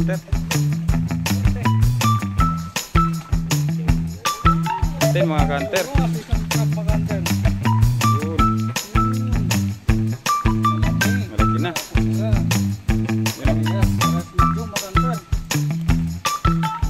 kanter. Atin mga kanter. Malaki na.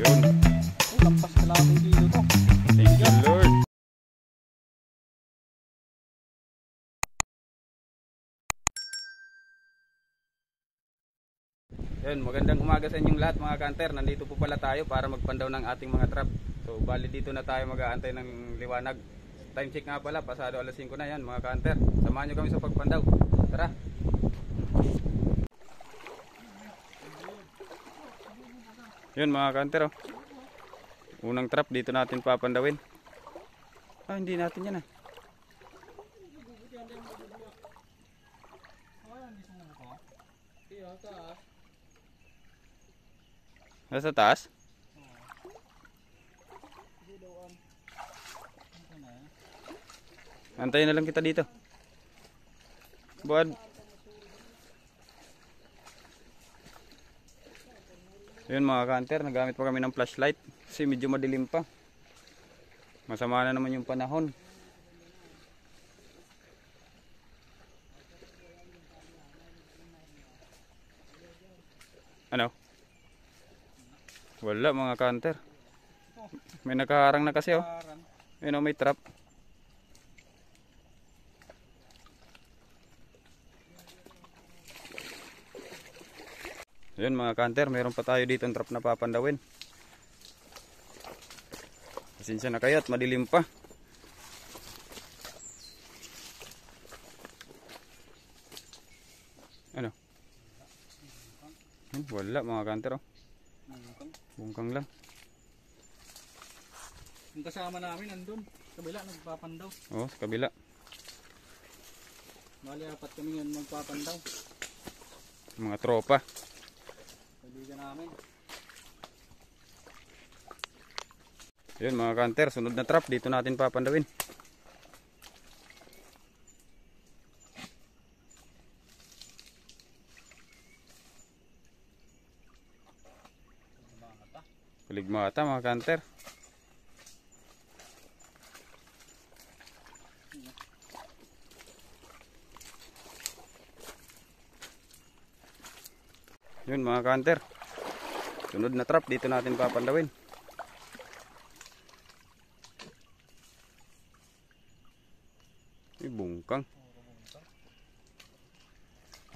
Yun. Lampas kalating kilo to. Thank you Lord. Yun, magandang umaga sa inyong lahat mga kanter. Nandito po pala tayo para magpandaw ng ating mga trap. So bali dito na tayo mag-aantay ng liwanag. Time check nga pala, pasado alas 5 na yan mga kanter. Samahan nyo kami sa pagpandaw. Tara. Yun mga kanter oh. Unang trap dito natin papandawin. Ah, hindi natin yan ah. Nasa taas? Antayin na lang kita dito. Buad. Yun mga kanter, nagamit pa kami ng flashlight kasi medyo madilim pa. Masama na naman yung panahon. Ano? Wala mga kanter. May nakaharang na kasi oh. Yun oh, may trap. Yun mga kanter, mayroon pa tayo dito ang trap na papandawin. Pasensya na kayo at madilim pa. Ano? Wala mga kanter oh. Bungkang lang. Yung kasama namin nandun. Kabila nagpapandaw. Oo, sa kabila. Bali apat kami ngayon magpapandaw. Mga tropa. Kaibigan namin. Yun mga kanter, sunod na trap dito natin papandawin. Kuligmata mga kanter. Yun mga kanter, sunod na trap dito natin papandawin. Bungkang.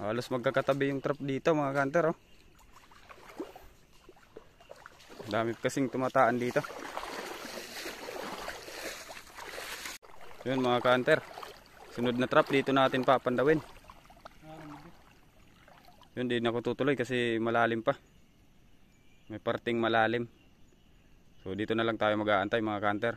Halos magkakatabi yung trap dito mga kanter oh. Dami kasing tumataan dito. Yun mga kanter, sunod na trap dito natin papandawin. Yun, di na ako tutuloy kasi malalim pa. May parting malalim. So dito na lang tayo mag-aantay mga kanter.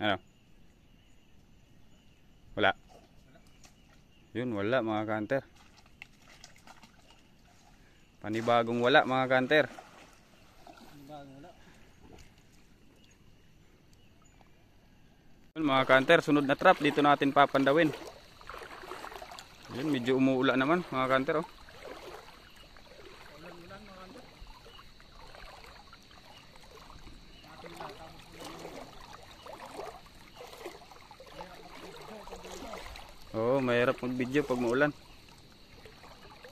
Ano? Wala. Yun, wala mga kanter. Panibagong wala mga kanter. Yun mga kanter, sunod na trap dito natin papandawin. Yun, medyo umuula naman mga kanter oh. Oo, mahirap mag-video pag maulan.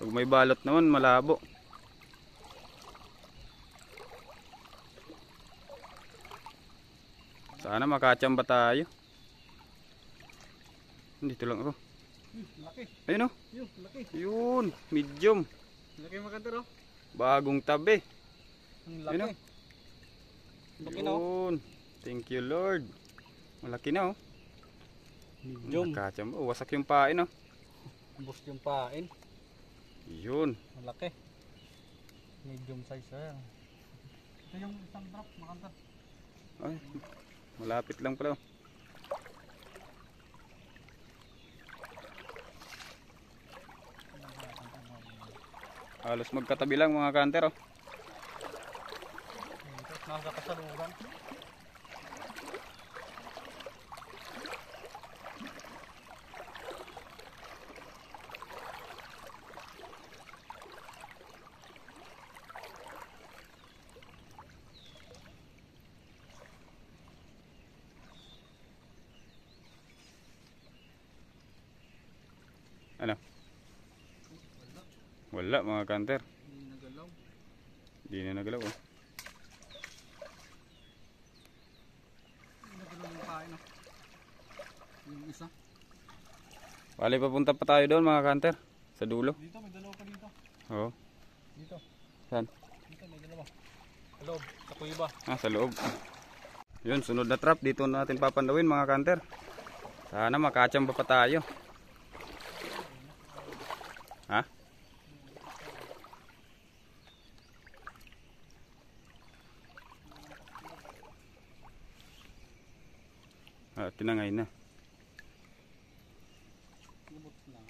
Pag may balot naman, malabo. Sana makachamba tayo. Dito lang ako. Laki. Ayun oh. Yun, laki. Yun, medium. Laki mga kanter oh. Bagong tabi. Ang laki. Ayun oh. Laki na oh. Yun. Thank you Lord. Malaki na oh. Medium. Nakachamba. Oh, wasak yung pain oh. Bust yung pain. Yun. Malaki. Medium size yan. Ito yung isang drop mga kanter. Ay, malapit lang pala oh. Halos magkatabi lang mga kanter oh. Nasa kasalugan. Ano? Wala. Wala mga kanter. Hindi nagalaw. Hindi na nagalaw oh. Hindi nagalaw yung kain ah. Yung isa. Bali papunta pa tayo doon mga kanter. Sa dulo. Dito, may dalawa pa dito. Oo. Dito. Saan? Dito, may dalawa. Sa loob. Sa kuiba. Ah, sa loob. Yun, sunod na trap. Dito natin papandawin mga kanter. Sana makachamba pa tayo. Ha? Ah, tinangay na. Lubot na.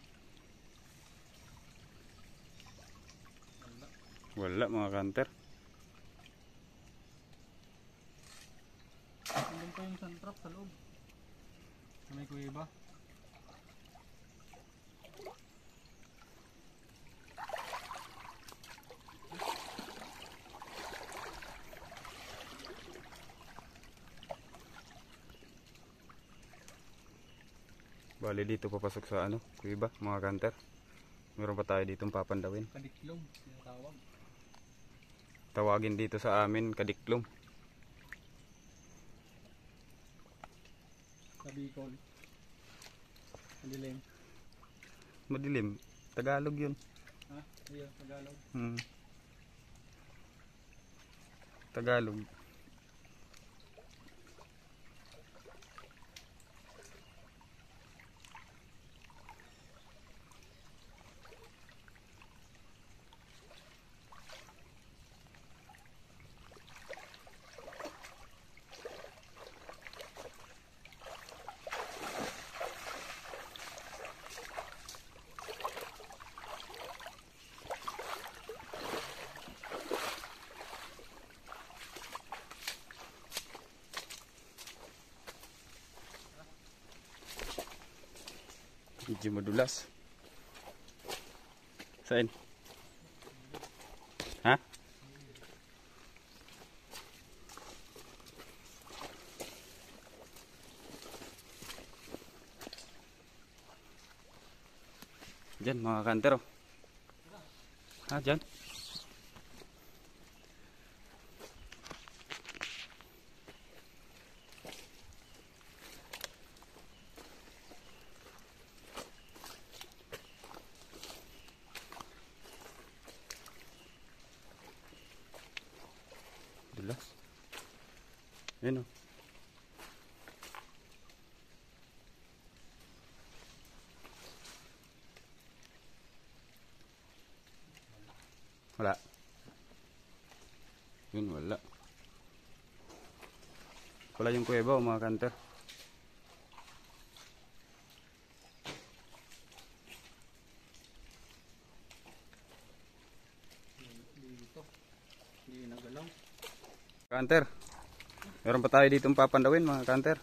Wala mga kanter. Nandun pa yung suntrap sa loob. Sa may kuiba. Bali dito papasok sa ano, kuiba mga kanter. Meron pa tayo ditong papandawin. Kadiklong. Tinatawag. Tawagin dito sa amin kadiklong. Sa Bicol. Madilim. Madilim. Tagalog yun. Ha? Iya, Tagalog. Tagalog. Medyo madulas. Saan? Ha? Diyan mga kanter oh. Ha, diyan. Dulas. Yan oh. Wala. Yun, wala. Wala yung kuweba o mga kanter. Dito. Hindi nagalaw. Kanter. Meron pa tayo ditong papandawin mga kanter.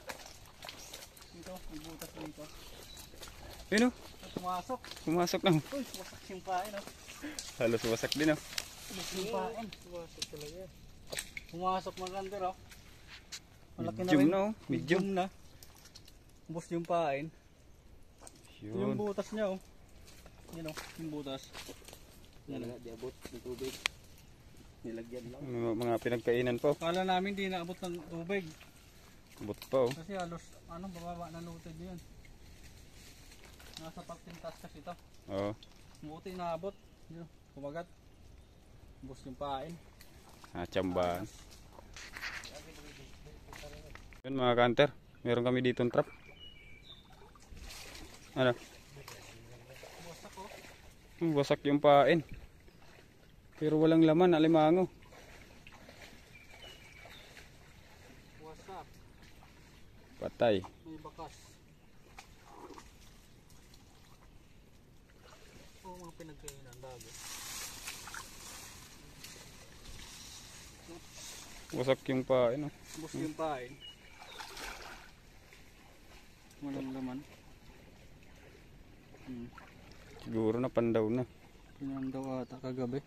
Dito, may butas dito. Yun oh. Pumasok. Pumasok na oh. Uy, wasak yung pain oh. Halos wasak din oh. Wasak yung pain. Pumasok talaga. Pumasok mga kanter oh. Malaki na Medium rin. na oh. Medium. Na. Ubos yung pain. Yung Yun. butas niya oh. Yan oh, yung butas. Yan nga, diabot ng tubig. Nilagyan lang. Mga pinagkainan po. Kala namin di naabot ng tubig. Bot pa oh. Kasi halos, bababa na lutid yun. Nasa pagpintas kasi ito. Oo. Buti naabot. Yun, kumagat. Ubos yung pain. Ah, tsambahan. Yun mga kanter. Meron kami ditong trap. Ano? Wasak oh. Wasak yung pain. Pero walang laman, alimango. Wasak. Patay. May bakas. Oo, mga pinagkainan. Dago. Wasak yung pa, ano. Bus yung pain. Walang laman. Siguro na pandaw na. Pinang daw ata kagabi.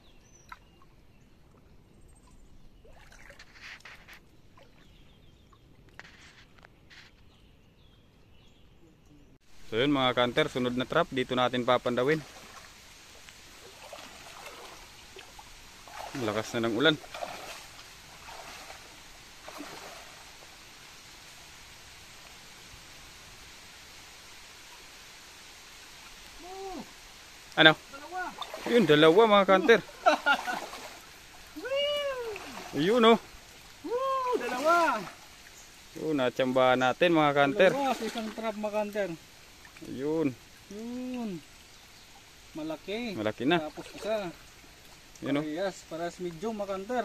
So yun mga kanter, sunod na trap, dito natin papandawin. Ang lakas na ng ulan. Ano? Yun, dalawa mga kanter. Ayun oh. Woo! Dalawa! Yun, natsambahan natin mga kanter. Dalawa sa isang trap makanter. Ayun, Yun. Malaki. malaki na. Tapos isa. Yun oh. Yes, parehas medium makanter.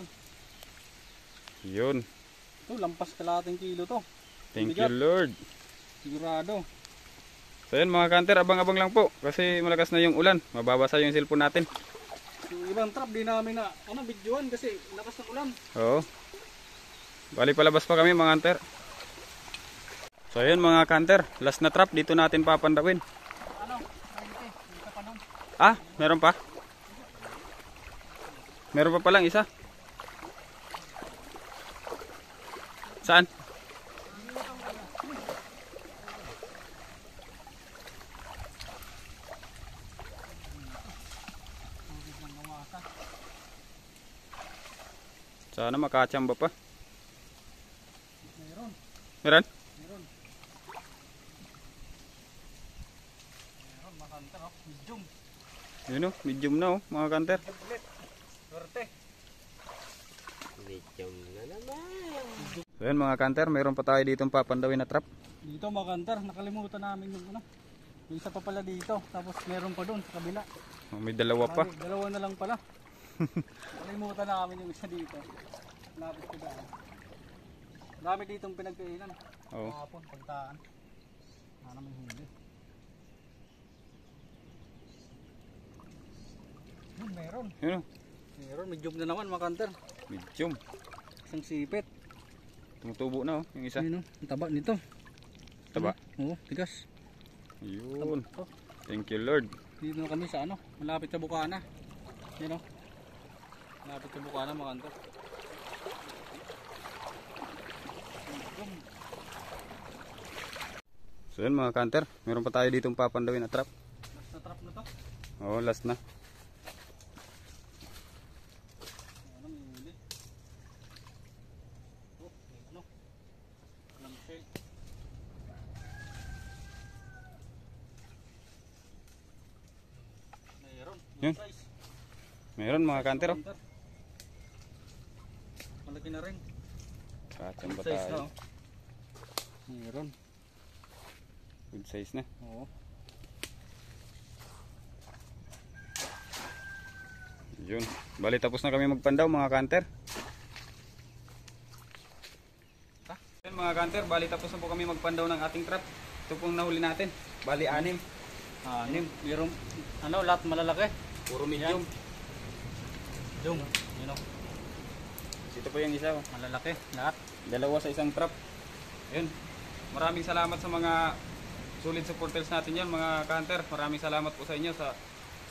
Yun. Ito, lampas kalating kilo to. Thank you Lord. Sigurado. So yun mga kanter, abang-abang lang po. Kasi malakas na yung ulan. Mababasa yung cellphone natin. Yung ibang trap di namin na videoan kasi lakas ng ulan. Oo. Bali palabas pa kami mga kanter. So yun mga kanter, last na trap dito natin papandawin. Ano? Isa pa nung. Ah, meron pa? Meron pa palang isa. Saan? Sana makachamba pa. Meron. Meron? Meron. Meron makanter oh. Medium. Yun o, medium na oh, mga kanter. Ulit. Swerte. Medium na naman. So yun mga kanter, meron pa tayo ditong papandawin na trap. Dito makanter, nakalimutan namin yung ano. Yung isa pa pala dito, tapos meron pa doon sa kabila. Oh, may dalawa pa. Ay, dalawa na lang pala. Nakalimutan namin yung isa dito. Lapit ko daan. Dami ditong pinagkainan. Oo. Kahapon, pagtaan. Sana may huli. Yun, meron. Yun o, Meron, medium na naman makanter. medium. Isang sipit. Tumutubo na oh, yung isa. Ayun, ang taba nito. Taba. Oo, tigas. Yun. Oh, Thank you Lord. dito na kami sa ano, malapit sa Bukana. Yan o. Malapit sa Bukana makanter. So yun mga kanter, meron pa tayo ditong papandawin na trap. Last na trap na to. Oo, last na. Ano, may huli. Oh, may ano. Walang shell. Mayroon. Yun. Size. Meron mga kanter oh. Malaki na rin. Kachamba Good size na tayo. oh. Mayroon. Good size na. Oo. Yun. Bali tapos na kami magpandaw mga kanter. Yun mga kanter, bali tapos na po kami magpandaw ng ating trap. Ito pong nahuli natin. Bali 6. Anim. Mayroon. Ano, lahat malalaki. Puro medium. Yung. Yun o. Ito po yung isa oh. Malalaki. Lahat. Dalawa sa isang trap. Ayun. Maraming salamat sa mga solid supporters natin yan mga kanter. Maraming salamat po sa inyo. Sa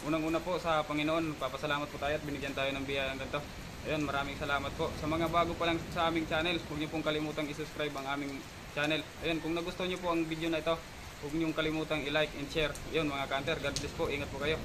unang-una po sa Panginoon, papasalamat po tayo at binigyan tayo ng biyaya ng ganito. Ayun, maraming salamat po. Sa mga bago pa lang sa aming channel, huwag niyo pong kalimutang i-subscribe ang aming channel. Ayun, kung nagustuhan niyo po ang video na ito, huwag niyo kalimutang i-like and share. Ayun mga kanter, God bless po. Ingat po kayo.